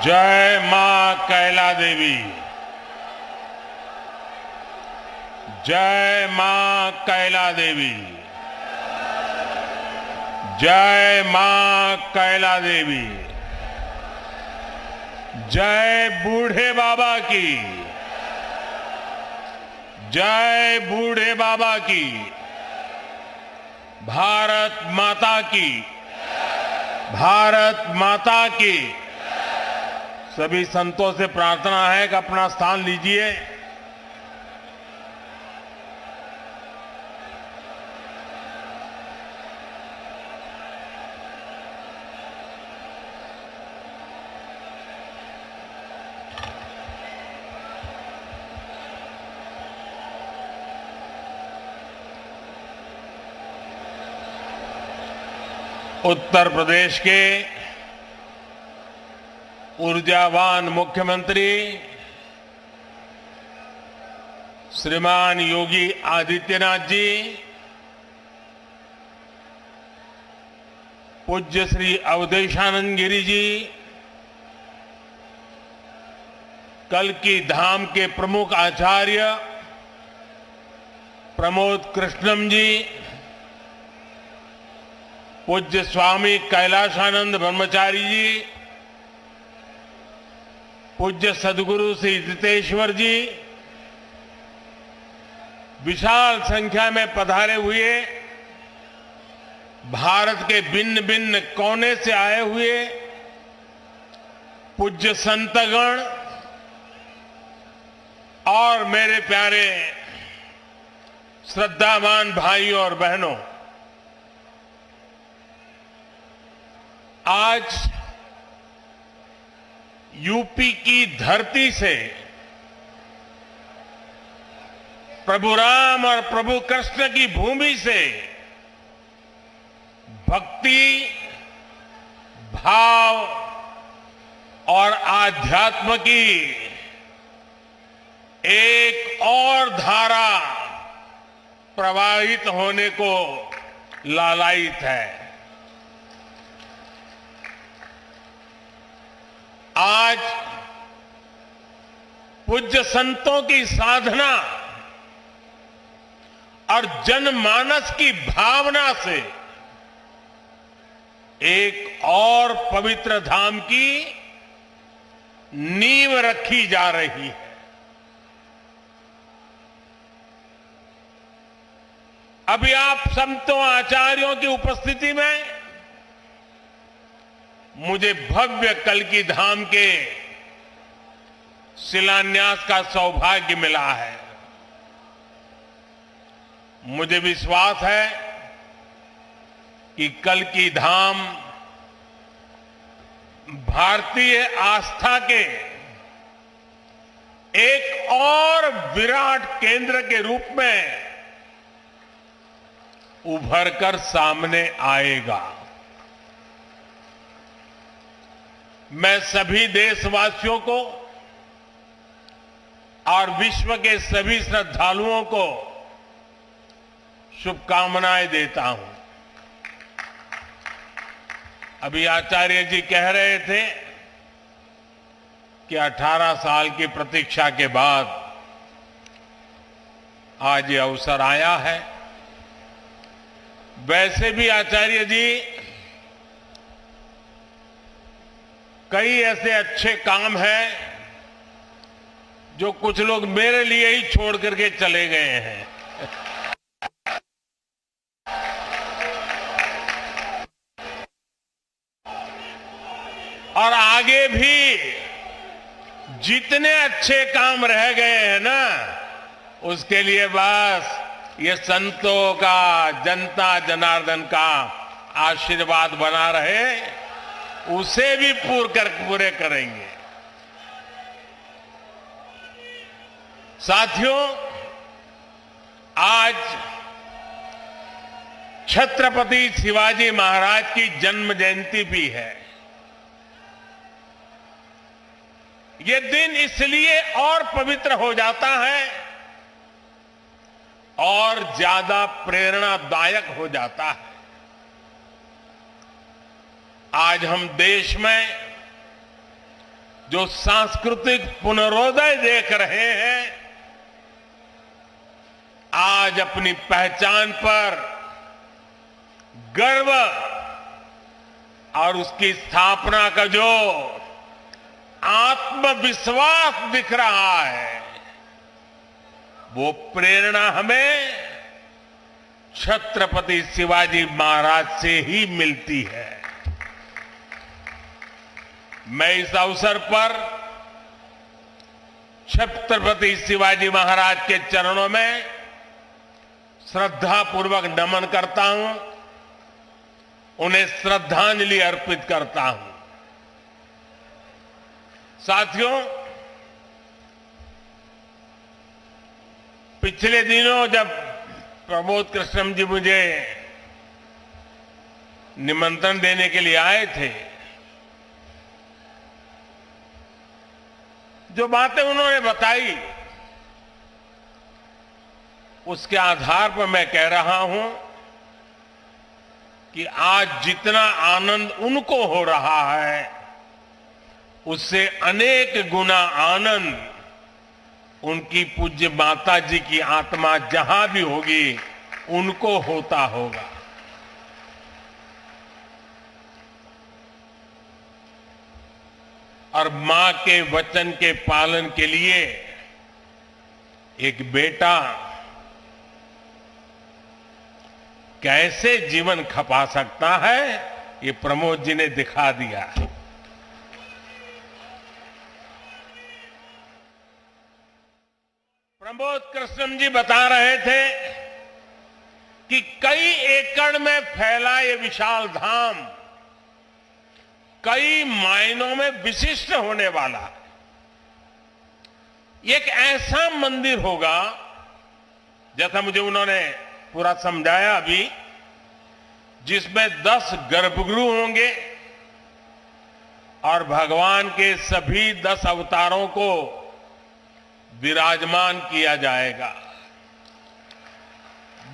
जय मां कैला देवी। जय मां कैला देवी। जय मां कैला देवी। जय बूढ़े बाबा की। जय बूढ़े बाबा की। भारत माता की। भारत माता की। सभी संतों से प्रार्थना है कि अपना स्थान लीजिए। उत्तर प्रदेश के ऊर्जावान मुख्यमंत्री श्रीमान योगी आदित्यनाथ जी, पूज्य श्री अवधेशानंद गिरी जी, कल्की धाम के प्रमुख आचार्य प्रमोद कृष्णम जी, पूज्य स्वामी कैलाशानंद ब्रह्मचारी जी, पूज्य सदगुरु श्री जितेश्वर जी, विशाल संख्या में पधारे हुए भारत के भिन्न भिन्न कोने से आए हुए पूज्य संतगण और मेरे प्यारे श्रद्धावान भाइयों और बहनों, आज यूपी की धरती से प्रभु राम और प्रभु कृष्ण की भूमि से भक्ति, भाव और आध्यात्म की एक और धारा प्रवाहित होने को लालायित है। आज पूज्य संतों की साधना और जनमानस की भावना से एक और पवित्र धाम की नींव रखी जा रही है। अभी आप संतों आचार्यों की उपस्थिति में मुझे भव्य कल्की धाम के शिलान्यास का सौभाग्य मिला है। मुझे विश्वास है कि कल्की धाम भारतीय आस्था के एक और विराट केंद्र के रूप में उभर कर सामने आएगा। मैं सभी देशवासियों को और विश्व के सभी श्रद्धालुओं को शुभकामनाएं देता हूं। अभी आचार्य जी कह रहे थे कि 18 साल की प्रतीक्षा के बाद आज ये अवसर आया है। वैसे भी आचार्य जी कई ऐसे अच्छे काम हैं जो कुछ लोग मेरे लिए ही छोड़ करके चले गए हैं। और आगे भी जितने अच्छे काम रह गए हैं ना, उसके लिए बस ये संतों का, जनता जनार्दन का आशीर्वाद बना रहे, उसे भी पूरे करेंगे। साथियों, आज छत्रपति शिवाजी महाराज की जन्म जयंती भी है। ये दिन इसलिए और पवित्र हो जाता है और ज्यादा प्रेरणादायक हो जाता है। आज हम देश में जो सांस्कृतिक पुनरोदय देख रहे हैं, आज अपनी पहचान पर गर्व और उसकी स्थापना का जो आत्मविश्वास दिख रहा है, वो प्रेरणा हमें छत्रपति शिवाजी महाराज से ही मिलती है। मैं इस अवसर पर छत्रपति शिवाजी महाराज के चरणों में श्रद्धापूर्वक नमन करता हूं, उन्हें श्रद्धांजलि अर्पित करता हूं। साथियों, पिछले दिनों जब प्रमोद कृष्णम जी मुझे निमंत्रण देने के लिए आए थे, जो बातें उन्होंने बताई उसके आधार पर मैं कह रहा हूं कि आज जितना आनंद उनको हो रहा है, उससे अनेक गुना आनंद उनकी पूज्य माता जी की आत्मा जहां भी होगी उनको होता होगा। और मां के वचन के पालन के लिए एक बेटा कैसे जीवन खपा सकता है, ये प्रमोद जी ने दिखा दिया है। प्रमोद कृष्णम जी बता रहे थे कि कई एकड़ में फैला ये विशाल धाम कई मायनों में विशिष्ट होने वाला है। एक ऐसा मंदिर होगा, जैसा मुझे उन्होंने पूरा समझाया अभी, जिसमें 10 गर्भगृह होंगे और भगवान के सभी 10 अवतारों को विराजमान किया जाएगा।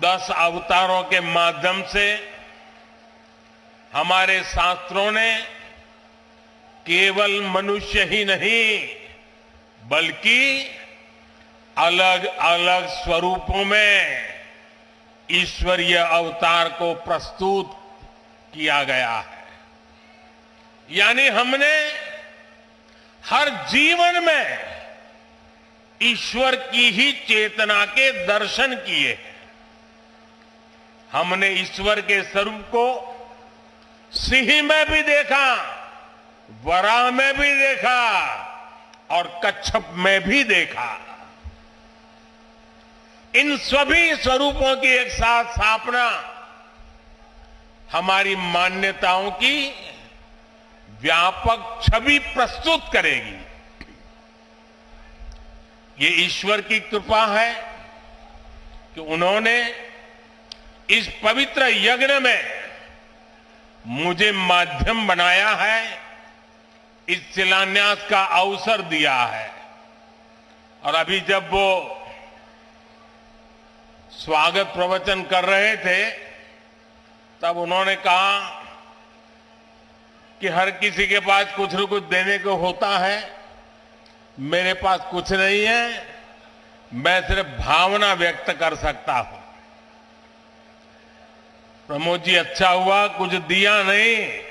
10 अवतारों के माध्यम से हमारे शास्त्रों ने केवल मनुष्य ही नहीं बल्कि अलग अलग स्वरूपों में ईश्वरीय अवतार को प्रस्तुत किया गया है। यानी हमने हर जीवन में ईश्वर की ही चेतना के दर्शन किए हैं। हमने ईश्वर के स्वरूप को सिंह में भी देखा, वराह में भी देखा और कच्छप में भी देखा। इन सभी स्वरूपों की एक साथ स्थापना हमारी मान्यताओं की व्यापक छवि प्रस्तुत करेगी। ये ईश्वर की कृपा है कि उन्होंने इस पवित्र यज्ञ में मुझे माध्यम बनाया है, इस शिलान्यास का अवसर दिया है। और अभी जब वो स्वागत प्रवचन कर रहे थे तब उन्होंने कहा कि हर किसी के पास कुछ न कुछ देने को होता है, मेरे पास कुछ नहीं है, मैं सिर्फ भावना व्यक्त कर सकता हूं। प्रमोद जी, अच्छा हुआ कुछ दिया नहीं,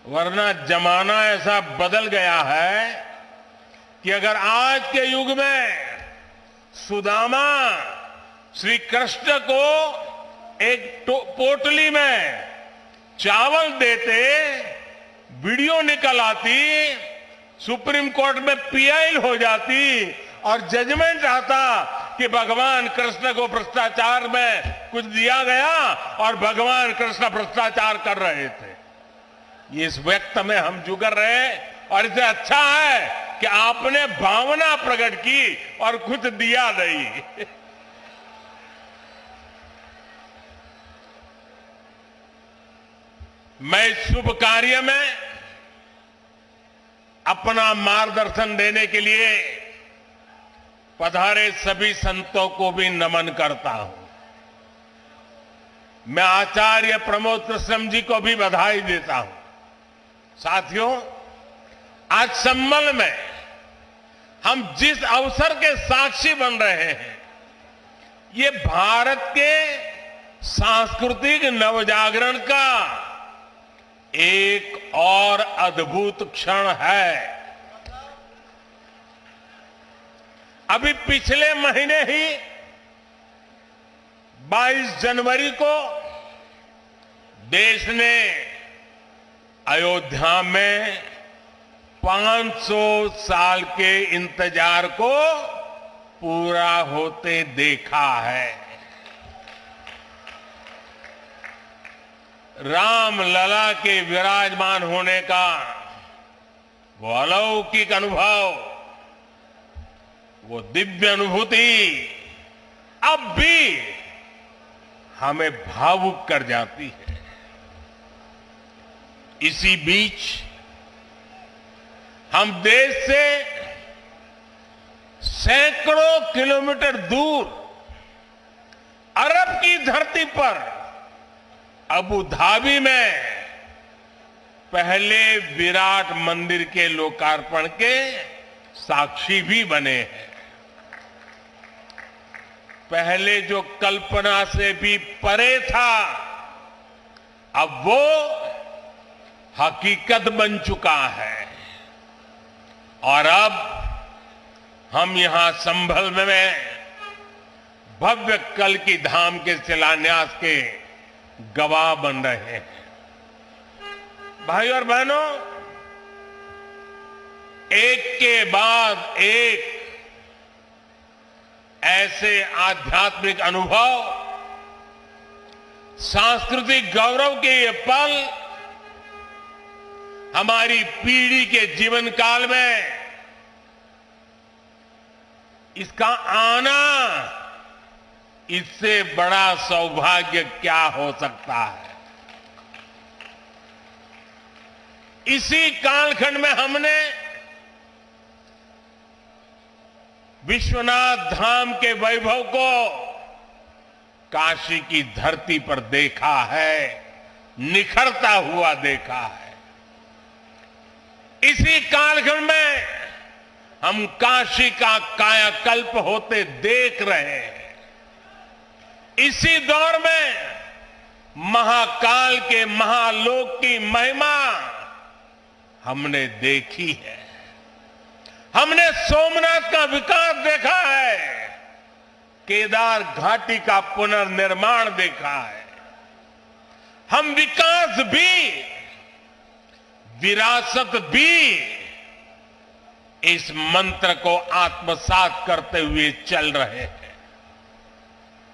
वरना जमाना ऐसा बदल गया है कि अगर आज के युग में सुदामा श्री कृष्ण को एक पोटली में चावल देते, वीडियो निकल आती, सुप्रीम कोर्ट में पीआई हो जाती और जजमेंट आता कि भगवान कृष्ण को भ्रष्टाचार में कुछ दिया गया और भगवान कृष्ण भ्रष्टाचार कर रहे थे। ये इस व्यक्त में हम जुगर रहे और इससे अच्छा है कि आपने भावना प्रकट की और कुछ दिया नहीं। मैं इस शुभ कार्य में अपना मार्गदर्शन देने के लिए पधारे सभी संतों को भी नमन करता हूं। मैं आचार्य प्रमोद कृष्णम जी को भी बधाई देता हूं। साथियों, आज संभल में हम जिस अवसर के साक्षी बन रहे हैं, ये भारत के सांस्कृतिक नवजागरण का एक और अद्भुत क्षण है। अभी पिछले महीने ही 22 जनवरी को देश ने अयोध्या में 500 साल के इंतजार को पूरा होते देखा है। राम लला के विराजमान होने का वो अलौकिक अनुभव, वो दिव्य अनुभूति अब भी हमें भावुक कर जाती है। इसी बीच हम देश से सैकड़ों किलोमीटर दूर अरब की धरती पर अबू धाबी में पहले विराट मंदिर के लोकार्पण के साक्षी भी बने हैं। पहले जो कल्पना से भी परे था, अब वो हकीकत बन चुका है। और अब हम यहां संभल में भव्य कल की धाम के शिलान्यास के गवाह बन रहे हैं। भाई और बहनों, एक के बाद एक ऐसे आध्यात्मिक अनुभव, सांस्कृतिक गौरव के ये पल हमारी पीढ़ी के जीवन काल में इसका आना, इससे बड़ा सौभाग्य क्या हो सकता है। इसी कालखंड में हमने विश्वनाथ धाम के वैभव को काशी की धरती पर देखा है, निखरता हुआ देखा है। इसी कालखंड में हम काशी का कायाकल्प होते देख रहे हैं। इसी दौर में महाकाल के महालोक की महिमा हमने देखी है। हमने सोमनाथ का विकास देखा है, केदार घाटी का पुनर्निर्माण देखा है। हम विकास भी, विरासत भी, इस मंत्र को आत्मसात करते हुए चल रहे हैं।